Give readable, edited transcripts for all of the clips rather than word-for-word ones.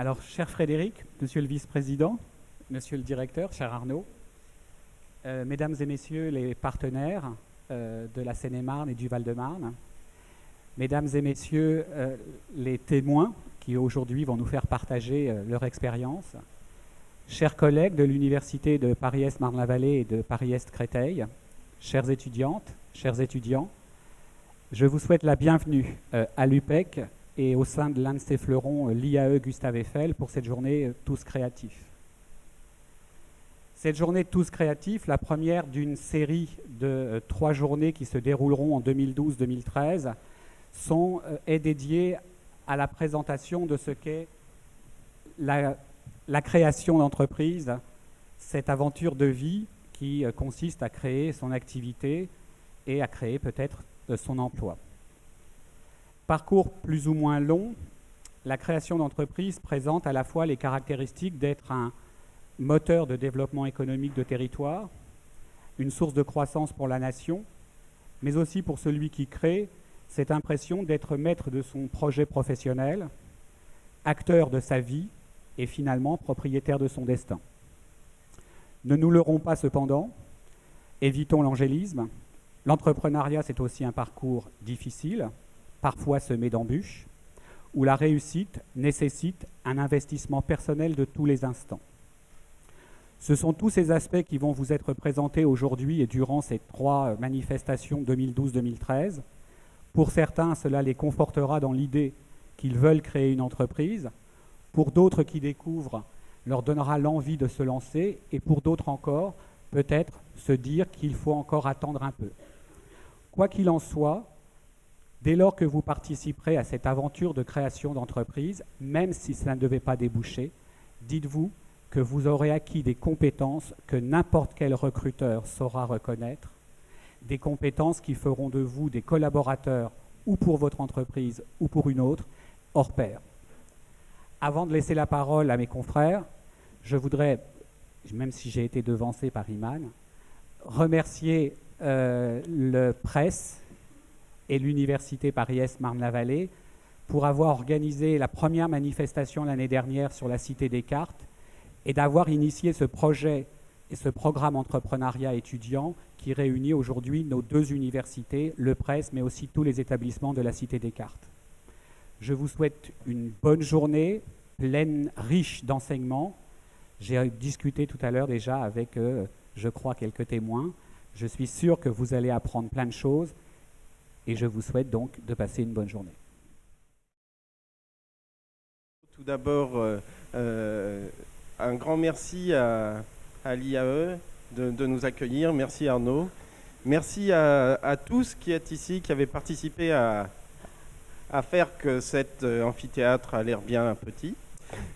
Alors, cher Frédéric, monsieur le vice-président, monsieur le directeur, cher Arnaud, mesdames et messieurs les partenaires de la Seine-et-Marne et du Val-de-Marne, mesdames et messieurs les témoins qui aujourd'hui vont nous faire partager leur expérience, chers collègues de l'Université de Paris-Est Marne-la-Vallée et de Paris-Est Créteil, chères étudiantes, chers étudiants, je vous souhaite la bienvenue à l'UPEC et au sein de l'un de ses fleurons, l'IAE Gustave Eiffel, pour cette journée Tous Créatifs. Cette journée Tous Créatifs, la première d'une série de 3 journées qui se dérouleront en 2012-2013, est dédiée à la présentation de ce qu'est la création d'entreprise, cette aventure de vie qui consiste à créer son activité et à créer peut-être son emploi. Parcours plus ou moins long, la création d'entreprise présente à la fois les caractéristiques d'être un moteur de développement économique de territoire, une source de croissance pour la nation, mais aussi pour celui qui crée cette impression d'être maître de son projet professionnel, acteur de sa vie et finalement propriétaire de son destin. Ne nous leurrons pas cependant, évitons l'angélisme. L'entrepreneuriat, c'est aussi un parcours difficile, parfois semé d'embûches, où la réussite nécessite un investissement personnel de tous les instants. Ce sont tous ces aspects qui vont vous être présentés aujourd'hui et durant ces 3 manifestations 2012-2013. Pour certains, cela les confortera dans l'idée qu'ils veulent créer une entreprise. Pour d'autres qui découvrent, leur donnera l'envie de se lancer. Et pour d'autres encore, peut-être se dire qu'il faut encore attendre un peu. Quoi qu'il en soit, dès lors que vous participerez à cette aventure de création d'entreprise, même si cela ne devait pas déboucher, dites-vous que vous aurez acquis des compétences que n'importe quel recruteur saura reconnaître, des compétences qui feront de vous des collaborateurs ou pour votre entreprise ou pour une autre, hors pair. Avant de laisser la parole à mes confrères, je voudrais, même si j'ai été devancé par Iman, remercier le presse et l'Université Paris-Est Marne-la-Vallée pour avoir organisé la première manifestation l'année dernière sur la Cité Descartes et d'avoir initié ce projet et ce programme entrepreneuriat étudiant qui réunit aujourd'hui nos 2 universités, le presse, mais aussi tous les établissements de la Cité Descartes. Je vous souhaite une bonne journée, pleine, riche d'enseignements. J'ai discuté tout à l'heure déjà avec, je crois, quelques témoins. Je suis sûr que vous allez apprendre plein de choses. Et je vous souhaite donc de passer une bonne journée. Tout d'abord, un grand merci à l'IAE de nous accueillir. Merci Arnaud. Merci à tous qui êtes ici, qui avez participé à faire que cet amphithéâtre a l'air bien petit.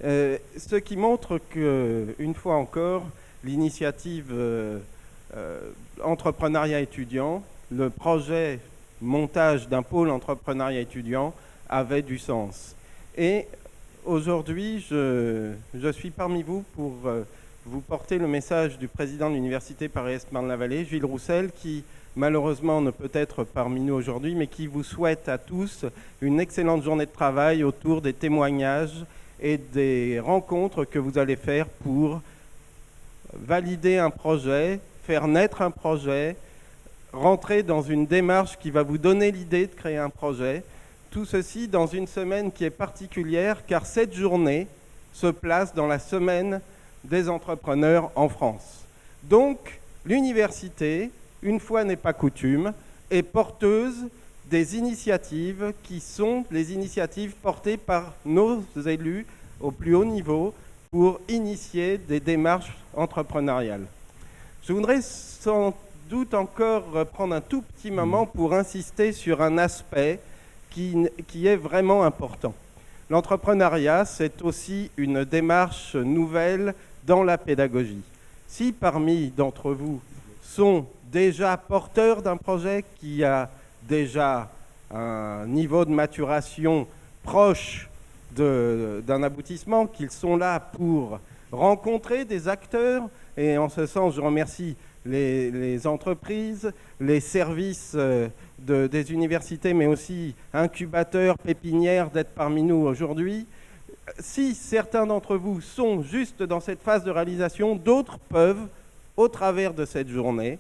Ce qui montre qu'une fois encore, l'initiative entrepreneuriat étudiant, le projet montage d'un pôle entrepreneuriat étudiant avait du sens. Et aujourd'hui, je suis parmi vous pour vous porter le message du président de l'Université Paris-Est Marne-la-Vallée, Gilles Roussel, qui malheureusement ne peut être parmi nous aujourd'hui, mais qui vous souhaite à tous une excellente journée de travail autour des témoignages et des rencontres que vous allez faire pour valider un projet, faire naître un projet, rentrer dans une démarche qui va vous donner l'idée de créer un projet. Tout ceci dans une semaine qui est particulière car cette journée se place dans la semaine des entrepreneurs en France. Donc, l'université, une fois n'est pas coutume, est porteuse des initiatives qui sont les initiatives portées par nos élus au plus haut niveau pour initier des démarches entrepreneuriales. Je voudrais sans doute encore prendre un tout petit moment pour insister sur un aspect qui est vraiment important. L'entrepreneuriat, c'est aussi une démarche nouvelle dans la pédagogie. Si parmi d'entre vous sont déjà porteurs d'un projet qui a déjà un niveau de maturation proche d'un aboutissement, qu'ils sont là pour rencontrer des acteurs, et en ce sens, je remercie les entreprises, les services des universités, mais aussi incubateurs, pépinières, d'être parmi nous aujourd'hui. si certains d'entre vous sont juste dans cette phase de réalisation, d'autres peuvent, au travers de cette journée,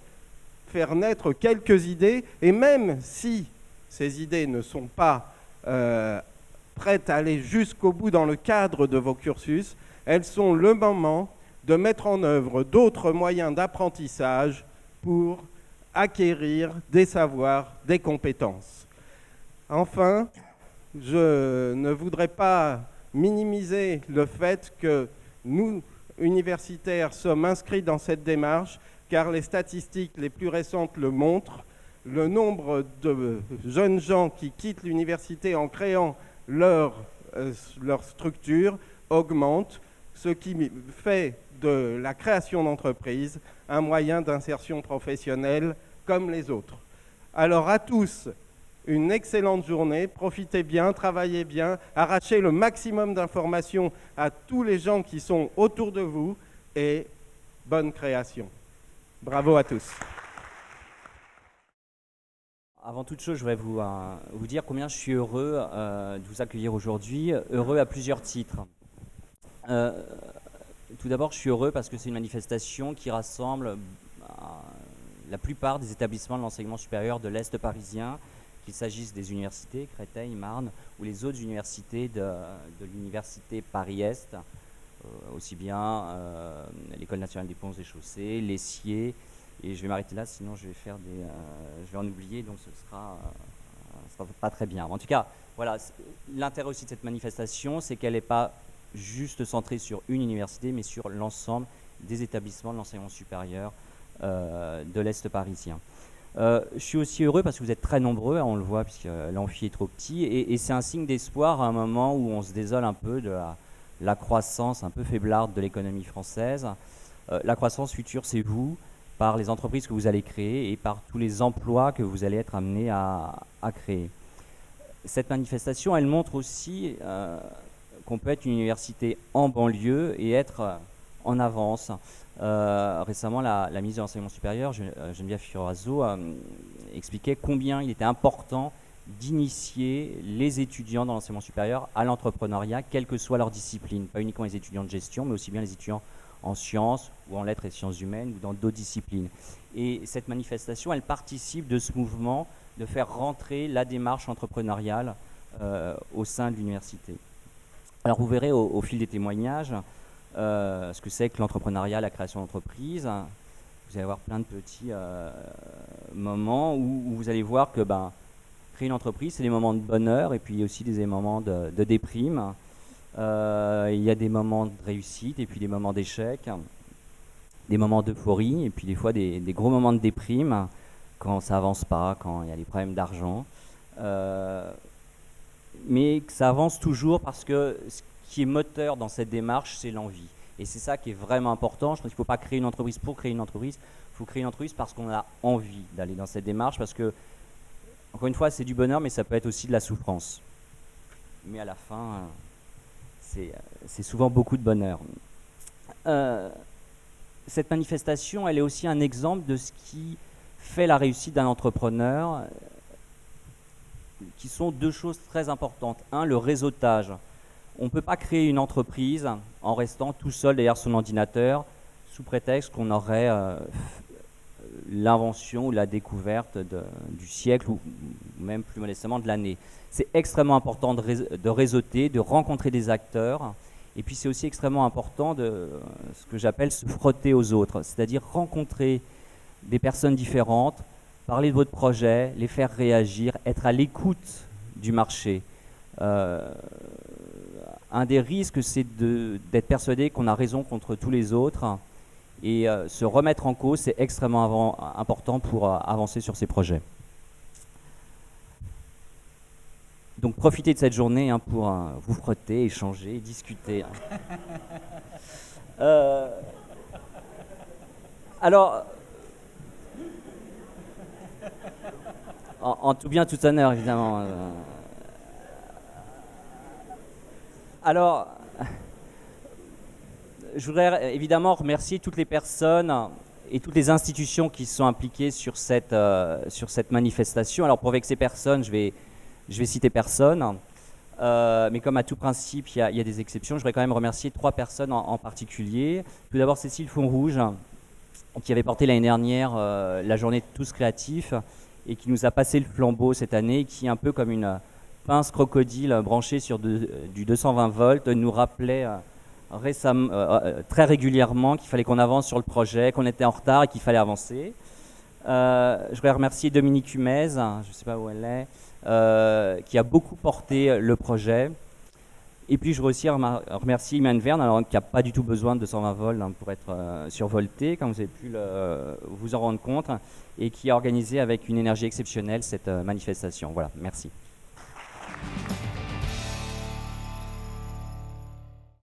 faire naître quelques idées, et même si ces idées ne sont pas prêtes à aller jusqu'au bout dans le cadre de vos cursus, elles sont le moment de mettre en œuvre d'autres moyens d'apprentissage pour acquérir des savoirs, des compétences. Enfin, je ne voudrais pas minimiser le fait que nous, universitaires, sommes inscrits dans cette démarche, car les statistiques les plus récentes le montrent. Le nombre de jeunes gens qui quittent l'université en créant leur structure augmente, ce qui fait de la création d'entreprises un moyen d'insertion professionnelle comme les autres. Alors à tous, une excellente journée, profitez bien, travaillez bien, arrachez le maximum d'informations à tous les gens qui sont autour de vous et bonne création. Bravo à tous. Avant toute chose, je voudrais vous dire combien je suis heureux de vous accueillir aujourd'hui, heureux à plusieurs titres. Tout d'abord, je suis heureux parce que c'est une manifestation qui rassemble la plupart des établissements de l'enseignement supérieur de l'Est parisien, qu'il s'agisse des universités, Créteil, Marne, ou les autres universités de l'université Paris-Est, aussi bien l'École nationale des ponts et chaussées, l'Essier, et je vais m'arrêter là, sinon je vais en oublier, donc ce sera pas très bien. En tout cas, voilà, l'intérêt aussi de cette manifestation, c'est qu'elle n'est pas juste centrée sur une université, mais sur l'ensemble des établissements de l'enseignement supérieur de l'Est parisien. Je suis aussi heureux parce que vous êtes très nombreux, on le voit puisque l'amphi est trop petit, et c'est un signe d'espoir à un moment où on se désole un peu de la croissance un peu faiblarde de l'économie française. La croissance future, c'est vous, par les entreprises que vous allez créer et par tous les emplois que vous allez être amenés à créer. Cette manifestation, elle montre aussi qu'on peut être une université en banlieue et être en avance. Récemment, la ministre de l'Enseignement supérieur, Geneviève Fioraso, expliquait combien il était important d'initier les étudiants dans l'enseignement supérieur à l'entrepreneuriat, quelle que soit leur discipline. Pas uniquement les étudiants de gestion, mais aussi bien les étudiants en sciences ou en lettres et sciences humaines ou dans d'autres disciplines. Et cette manifestation, elle participe de ce mouvement de faire rentrer la démarche entrepreneuriale au sein de l'université. Alors vous verrez au fil des témoignages ce que c'est que l'entrepreneuriat, la création d'entreprise. Vous allez avoir plein de petits moments où vous allez voir que créer une entreprise, c'est des moments de bonheur et puis aussi des moments de déprime. Il y a des moments de réussite et puis des moments d'échec, des moments d'euphorie et puis des fois des gros moments de déprime quand ça avance pas, quand il y a des problèmes d'argent. Mais que ça avance toujours parce que ce qui est moteur dans cette démarche, c'est l'envie. Et c'est ça qui est vraiment important. Je pense qu'il ne faut pas créer une entreprise pour créer une entreprise. Il faut créer une entreprise parce qu'on a envie d'aller dans cette démarche. Parce que, encore une fois, c'est du bonheur, mais ça peut être aussi de la souffrance. Mais à la fin, c'est souvent beaucoup de bonheur. Cette manifestation, elle est aussi un exemple de ce qui fait la réussite d'un entrepreneur, qui sont deux choses très importantes. Un, le réseautage. On ne peut pas créer une entreprise en restant tout seul derrière son ordinateur sous prétexte qu'on aurait l'invention ou la découverte du siècle ou même plus modestement de l'année. C'est extrêmement important de réseauter, de rencontrer des acteurs et puis c'est aussi extrêmement important de ce que j'appelle se frotter aux autres, c'est-à-dire rencontrer des personnes différentes, parler de votre projet, les faire réagir, être à l'écoute du marché. Un des risques, c'est d'être persuadé qu'on a raison contre tous les autres et se remettre en cause, c'est extrêmement important pour avancer sur ces projets. Donc profitez de cette journée pour vous frotter, échanger, discuter. Alors, en tout bien, tout honneur, évidemment. Alors, je voudrais évidemment remercier toutes les personnes et toutes les institutions qui sont impliquées sur cette manifestation. Alors, pour avec ces personnes, je vais citer personne. Mais comme à tout principe, il y a des exceptions. Je voudrais quand même remercier 3 personnes en particulier. Tout d'abord, Cécile Fonrouge, qui avait porté l'année dernière la journée Tous Créatifs et qui nous a passé le flambeau cette année, qui, un peu comme une pince crocodile branchée sur du 220 volts, nous rappelait très régulièrement qu'il fallait qu'on avance sur le projet, qu'on était en retard et qu'il fallait avancer. Je voudrais remercier Dominique Humez, je ne sais pas où elle est, qui a beaucoup porté le projet. Et puis je voudrais aussi remercier Iman Verne, alors, qui n'a pas du tout besoin de 220 volts pour être survolté, comme vous avez pu vous en rendre compte, et qui a organisé avec une énergie exceptionnelle cette manifestation. Voilà, merci.